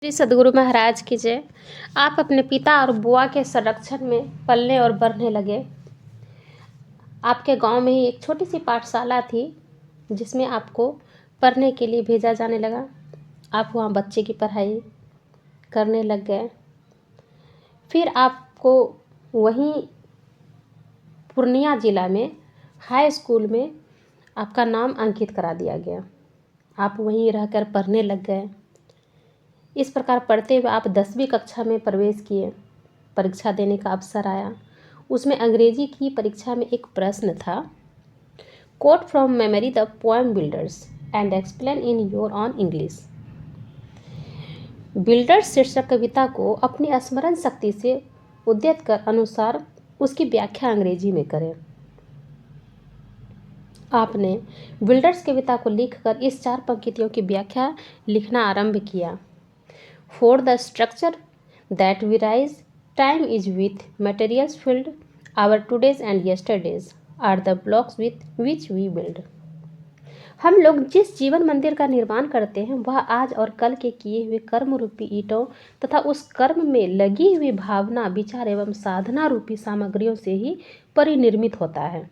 श्री सद्गुरु महाराज की जय। आप अपने पिता और बुआ के संरक्षण में पलने और बढ़ने लगे। आपके गांव में ही एक छोटी सी पाठशाला थी जिसमें आपको पढ़ने के लिए भेजा जाने लगा। आप वहां बच्चे की पढ़ाई करने लग गए। फिर आपको वहीं पूर्णिया जिला में हाई स्कूल में आपका नाम अंकित करा दिया गया। आप वहीं रहकर पढ़ने लग गए। इस प्रकार पढ़ते हुए आप 10वीं कक्षा में प्रवेश किए। परीक्षा देने का अवसर आया। उसमें अंग्रेजी की परीक्षा में एक प्रश्न था, quote from memory the poem builders and explain in your on English. Builders शीर्षक कविता को अपनी स्मरण शक्ति से उद्यत कर अनुसार उसकी व्याख्या अंग्रेजी में करें। आपने बिल्डर्स कविता को लिखकर इस 4 पंक्तियों की व्याख्या लिखना आरंभ किया। For the structure that we rise, time is with materials filled. Our todays and yesterdays are the blocks with which we build. हम लोग जिस जीवन मंदिर का निर्माण करते हैं वह आज और कल के किए हुए कर्म रूपी ईंटों तथा उस कर्म में लगी हुई भावना, विचार एवं साधना रूपी सामग्रियों से ही परिनिर्मित होता है।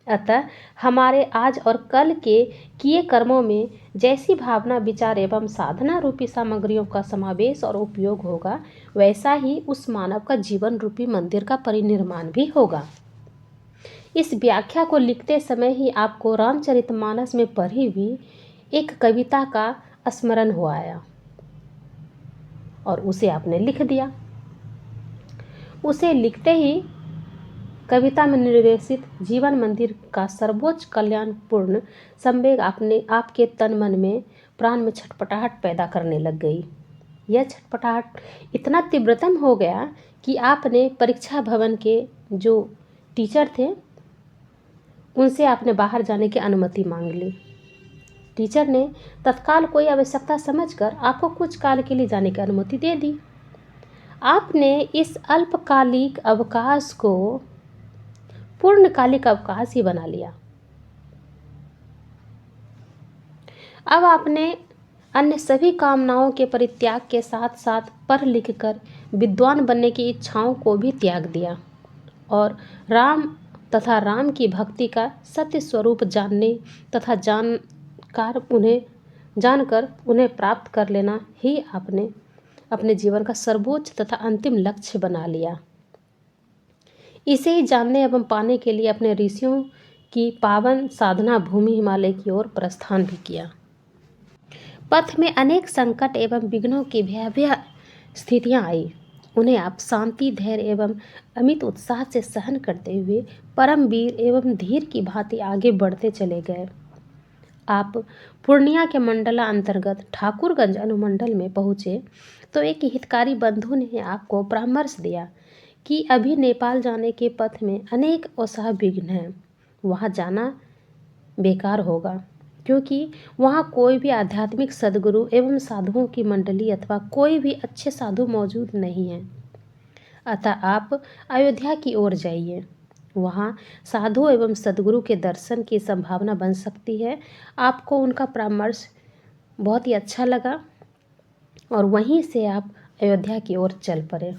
अतः हमारे आज और कल के किए कर्मों में जैसी भावना, विचार एवं साधना रूपी सामग्रियों का समावेश और उपयोग होगा, वैसा ही उस मानव का जीवन रूपी मंदिर का परिनिर्माण भी होगा। इस व्याख्या को लिखते समय ही आपको रामचरितमानस में पढ़ी हुई एक कविता का स्मरण हो आया और उसे आपने लिख दिया। उसे लिखते ही कविता में निर्देशित जीवन मंदिर का सर्वोच्च कल्याणपूर्ण संवेग आपके तन मन में, प्राण में छटपटाहट पैदा करने लग गई। यह छटपटाहट इतना तीव्रतम हो गया कि आपने परीक्षा भवन के जो टीचर थे उनसे आपने बाहर जाने की अनुमति मांग ली। टीचर ने तत्काल कोई आवश्यकता समझकर आपको कुछ काल के लिए जाने की अनुमति दे दी। आपने इस अल्पकालिक अवकाश को पूर्णकालिक अवकाश ही बना लिया। अब आपने अन्य सभी कामनाओं के परित्याग के साथ साथ पढ़ लिख कर विद्वान बनने की इच्छाओं को भी त्याग दिया और राम तथा राम की भक्ति का सत्य स्वरूप जानने तथा जानकर उन्हें प्राप्त कर लेना ही आपने अपने जीवन का सर्वोच्च तथा अंतिम लक्ष्य बना लिया। इसे ही जानने एवं पाने के लिए अपने ऋषियों की पावन साधना भूमि हिमालय की ओर प्रस्थान भी किया। पथ में अनेक संकट एवं विघ्नों की भयावह स्थितियां आई। उन्हें आप शांति, धैर्य एवं अमित उत्साह से सहन करते हुए परम वीर एवं धीर की भांति आगे बढ़ते चले गए। आप पूर्णिया के मंडला अंतर्गत ठाकुरगंज अनुमंडल में पहुँचे तो एक हितकारी बंधु ने आपको परामर्श दिया कि अभी नेपाल जाने के पथ में अनेक अवसाह विघ्न हैं। वहाँ जाना बेकार होगा क्योंकि वहाँ कोई भी आध्यात्मिक सद्गुरु एवं साधुओं की मंडली अथवा कोई भी अच्छे साधु मौजूद नहीं है। अतः आप अयोध्या की ओर जाइए। वहाँ साधु एवं सद्गुरु के दर्शन की संभावना बन सकती है। आपको उनका परामर्श बहुत ही अच्छा लगा और वहीं से आप अयोध्या की ओर चल पड़े।